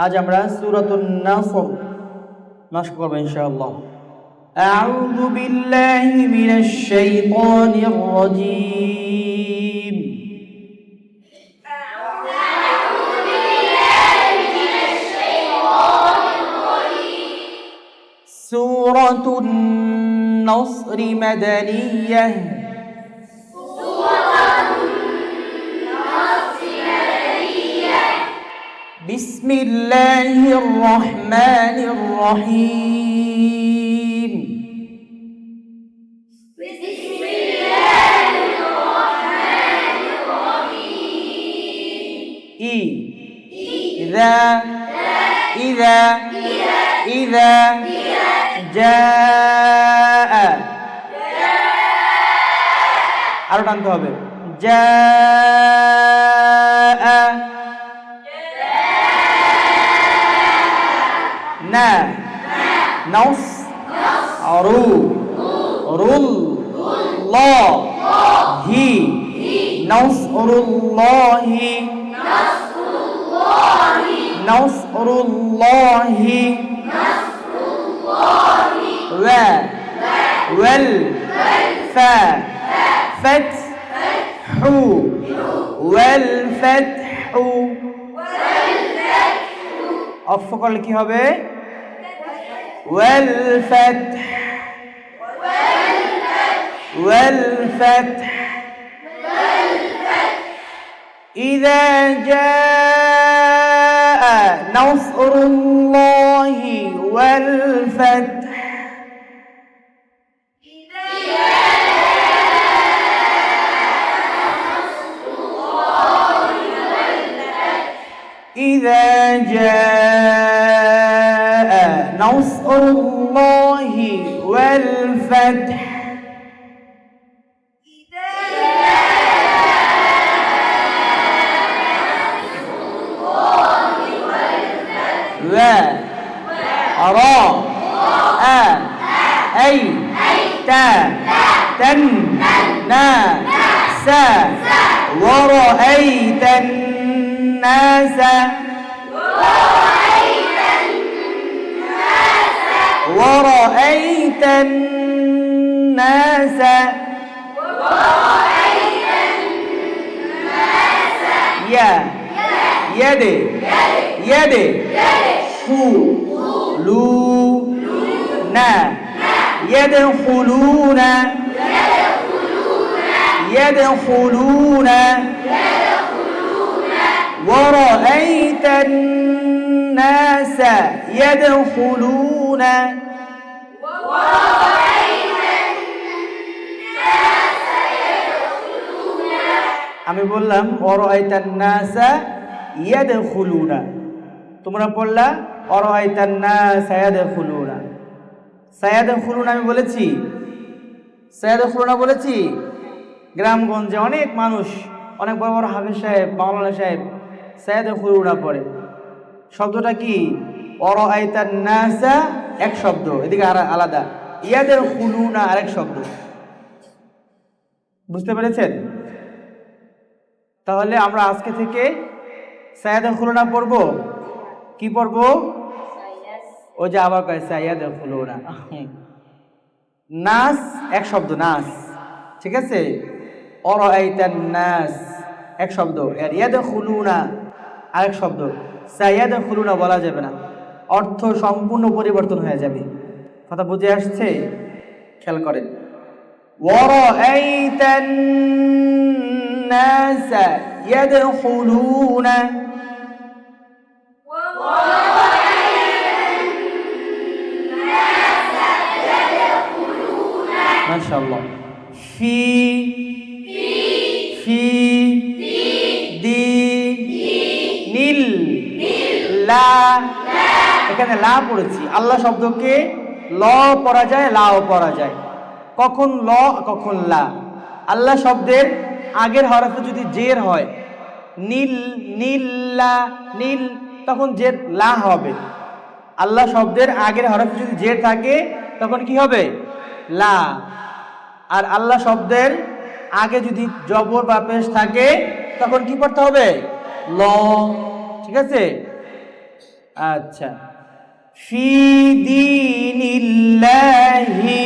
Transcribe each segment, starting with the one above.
আজ আমরা সূরাতুন নাসর মাশক করব ইনশাআল্লাহ। আউযু বিল্লাহি মিনাশ শাইতানির রাজীম। সূরাতুন নাসর মাদানিয়াহ। بسم الله الرحمن الرحيم. بسم الله الرحمن الرحيم. إذا جاء আরো টানতে হবে। جاء نص رل الله نصر الله نصر الله والفتح والفتح অফ করলে কি হবে? والفتح إذا جاء نصر الله والفتح إذا جاء نصر الله والفتح ورأيت الناس ورأيت الناس يدخلون ورأيت الناس يدخلون আমি বললাম ওরাইতান নাসা ইয়াদখুলুনা, তোমরা পড়লা ওরাইতান নাসা ইয়াদখুলুনা। সায়াদখুলুনা আমি বলেছি, সায়াদখুলুনা বলেছি। গ্রামগঞ্জে অনেক মানুষ, অনেক বড় বড় হাফেজ সাহেব, মাওলানা সাহেব সায়াদখুলুনা পড়ে। শব্দটা কি? ওরাইতান নাসা এক শব্দ, এদিকে আলাদা, ইয়াদখুলুনা আরেক শব্দ। বুঝতে পেরেছেন? তাহলে আমরা আজকে থেকে সায়াদখুলুনা পড়ব। কি পড়ব? ও যে আবার কয় সায়াদখুলুনা। নাস এক শব্দ, নাস, ঠিক আছে? ওরাইতান নাস এক শব্দ, আর ইয়াদখুলুনা আরেক শব্দ। সায়াদখুলুনা বলা যাবে না, অর্থ সম্পূর্ণ পরিবর্তন হয়ে যাবে। কথা বুঝে আসছে? খেয়াল করেন। ওয়ারাইতান নাস ইয়াদখুলুনা মাশাআল্লাহ। ফি নীল লা, এখানে লা পড়েছি। আল্লাহ শব্দকে ল পড়া যায়, লাও পড়া যায়। কখন ল, কখন লা। আল্লাহ শব্দের আগের হরফে যদি জের হয়, নীল নীল্লা নীল, তখন জের লা হবে। আল্লাহ শব্দের আগের হরফে যদি জের থাকে তখন কি হবে? লা। আর আল্লাহ শব্দের আগে যদি জবর বা পেশ থাকে তখন কি পড়তে হবে? ল। ঠিক আছে? আচ্ছা, ফি দীনিল্লাহি,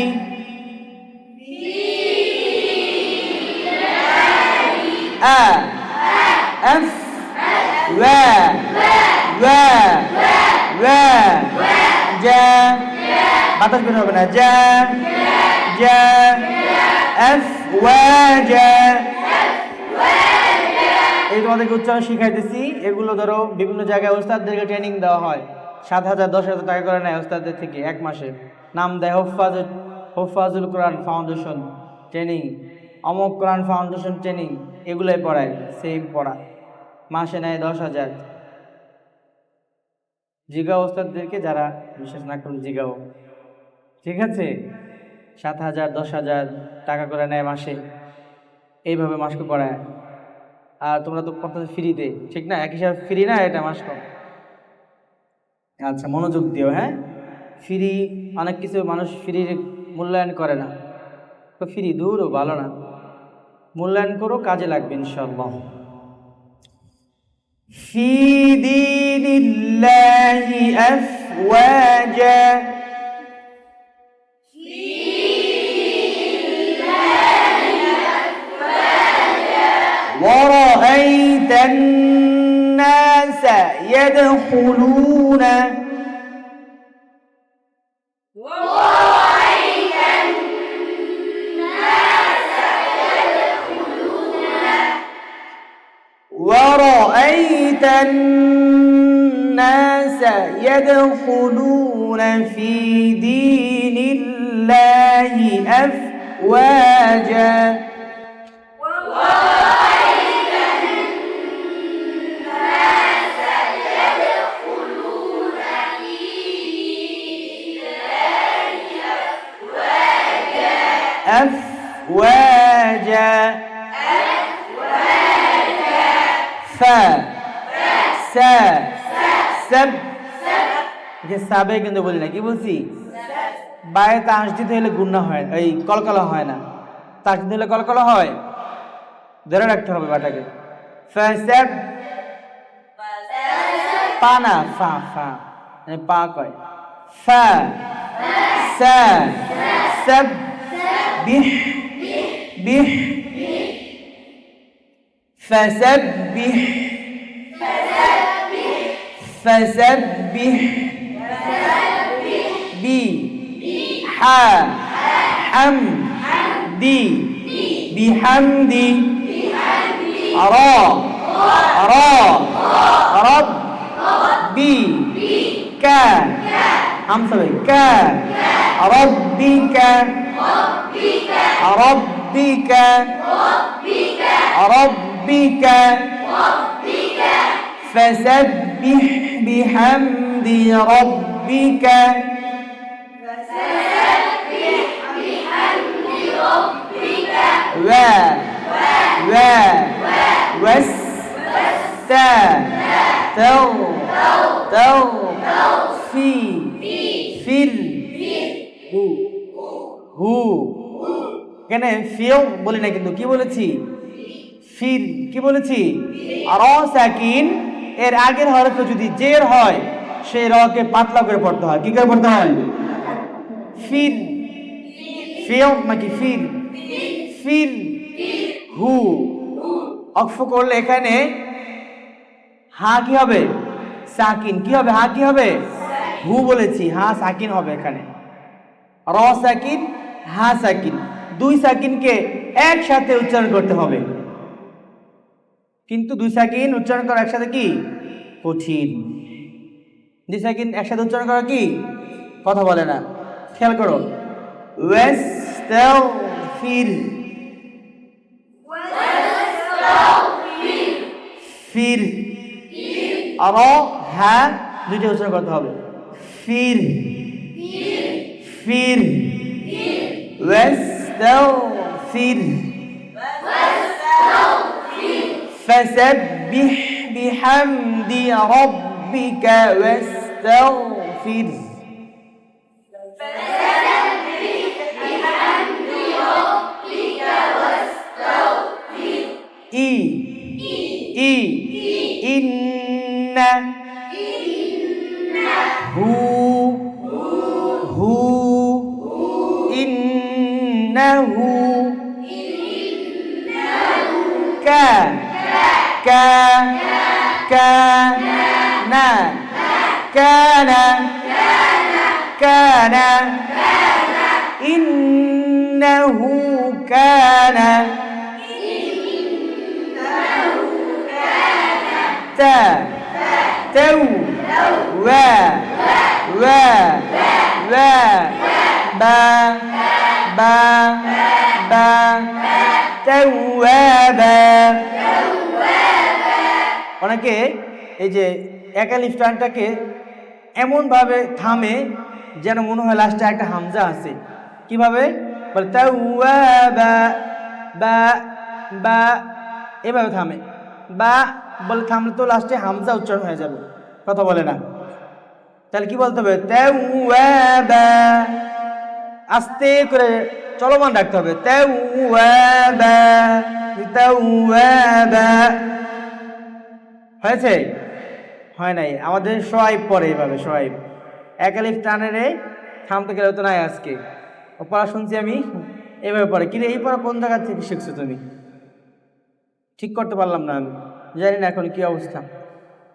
আ আফ ওয়া ওয়া ওয়া জা, বাতাস বের হবে না, জা জা আফ ওয়া জা। এই তোমাদেরকে উচ্চারণ শিখাইতেছি। এগুলো ধরো বিভিন্ন জায়গায় ওস্তাদদেরকে ট্রেনিং দেওয়া হয়, 7,000 10,000 টাকা করে নেয় ওস্তাদদের থেকে এক মাসে। নাম দেয় হোফাজুল কোরআন ফাউন্ডেশন ট্রেনিং, অমক কোরআন ফাউন্ডেশন ট্রেনিং, এগুলোই পড়ায়। সেম পড়া, মাসে নেয় 10,000। জিগাও ওস্তাদদেরকে, যারা বিশ্বাস না করুন জিগাও, ঠিক আছে? 7,000 10,000 টাকা করে নেয় মাসে, এইভাবে মাসকে পড়ায়। আর তোমরা তো পড়তেছো ফ্রিতে, ঠিক না? এক হিসাবে ফ্রি না এটা মাস কম। আচ্ছা, মনোযোগ দিও, হ্যাঁ? ফ্রি, অনেক কিছু মানুষ ফ্রির মূল্যায়ন করে না, তো ফ্রি দূরও ভালো না, মূল্যায়ন করো, কাজে লাগবে ইনশাআল্লাহ। ফি দীনিল্লাহি আফওয়াজা, ورأيت الناس يدخلون، ورأيت الناس يدخلون في دين الله أفواجا، أفواجا فا سا سب, যে সাবে কিন্তু বলি না, কি বলছি? বায়ে তাঁশ দিতে হলে গুণনা হয়, এই কলকলা হয় না। তাঁশ দিতে হলে কলকলা হয়, ধরে রাখতে হবে বাটাকে। ফাসাব, পা না, ফা ফা, মানে পা কয়। ফা সা সাব বিহ বিহ فسبح فسبح بي حا حم دي بحمدي را را رب بي كا هم سبي كا ربك ربك ربك فسبح بحمد ربك و و وس تا تو تو في ফিল হু হু, কেন ফিও বলি না, কিন্তু কি বলেছি? ফিল, কি বলেছি? আর সাকিন এর আগের হরফে যদি জের হয়, সেই রকে পাতলা করে পড়তে হয়। কি করে পড়তে হয়? ফিল, ফিও নাকি ফিল? ফিল হু। অক্ফ করলে এখানে হা কি হবে? সাকিন। কি হবে? হা কি হবে? হু বলেছি, হা সাকিন হবে এখানে। র সাকিন, হা সাকিন, দুই সাকিনকে একসাথে উচ্চারণ করতে হবে, কিন্তু দুই সাকিন উচ্চারণ করা একসাথে কি কঠিন। দুই সাকিন একসাথে উচ্চারণ করা কি, কথা বলে না। খেয়াল করো, ওয়াস্তাগফির, ফির, আর হা দুইটা উচ্চারণ করতে হবে। ফির ফির ওয়াস্তাগফির فسبح بحمد ربك واستغفر إن হু হু ইন্নাহু কা কা কানা কানা কানা ইন্নাহু কানা তা তাও ওয়া ওয়া ওয়া বা বা বা তাওয়াবা। অনেকে এই যে এক আলিফ টানটাকে এমনভাবে থামে যেন মনে হয় লাস্টে একটা হামজা আছে। কিভাবে বলে তাওয়াবা বা বা এভাবে থামে, বা বলে থামলে তো লাস্টে হামজা উচ্চারণ হয়ে যাবে, কথা বলে না। তাহলে কি বলতে হবে? তাওয়াবা, আস্তে করে চলমান রাখতে হবে। তাওয়াবা তাওয়াবা। হয়েছে? হয় নাই। আমাদের সোয়াইব পড়ে এভাবে, সোয়াইব এক আলিফ টানেরে থামতে গেলে তো নাই। আজকে ও পড়া শুনছি আমি এভাবে পড়ে। কিন্তু এই পড়া কোন জায়গা থেকে শিখছো তুমি? ঠিক করতে পারলাম না আমি, জানি না এখন কি অবস্থা।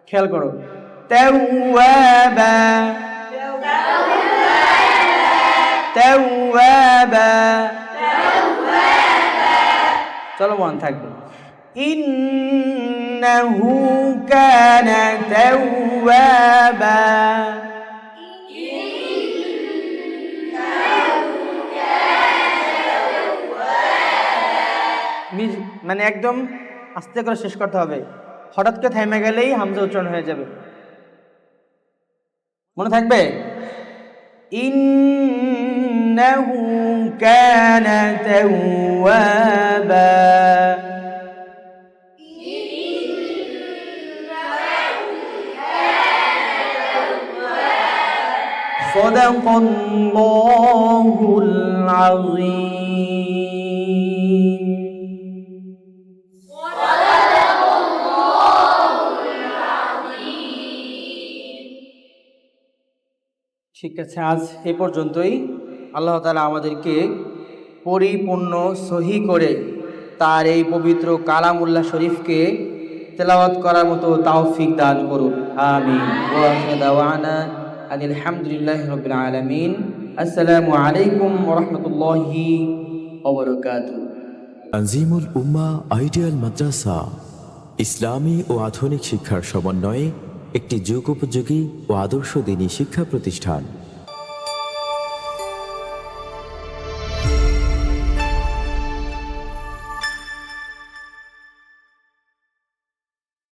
খেয়াল করো। তাওয়াবা তাওয়াবা, চলো মন থাকবে। ইন্নাহু কানা তাওয়াবা। মানে একদম আস্তে করে শেষ করতে হবে। হঠাৎ করে থেমে গেলেই হামজা উচ্চারণ হয়ে যাবে। মনে থাকবে? ইন্নাহু কানা তাওয়াবা। সাদাকাল্লাহুল আযীম। ঠিক আছে, আজ এ পর্যন্তই। আল্লাহ তাআলা আমাদেরকে পরিপূর্ণ সহি করে তার এই পবিত্র কালামুল্লাহ শরীফকে তেলাওয়াত করার মতো তৌফিক দান করুন, আমিন। ওয়া আখিরু দাওয়ানা আনিল হামদুলিল্লাহি রাব্বিল আলামিন। আসসালামু আলাইকুম ওয়া রাহমাতুল্লাহি ওয়া বারাকাতুহু। তানজিমুল উম্মাহ আইডিয়াল মাদ্রাসা ইসলামী ও আধুনিক শিক্ষার সমন্বয়ে একটি যুগোপযোগী ও আদর্শ দ্বীনী শিক্ষা প্রতিষ্ঠান।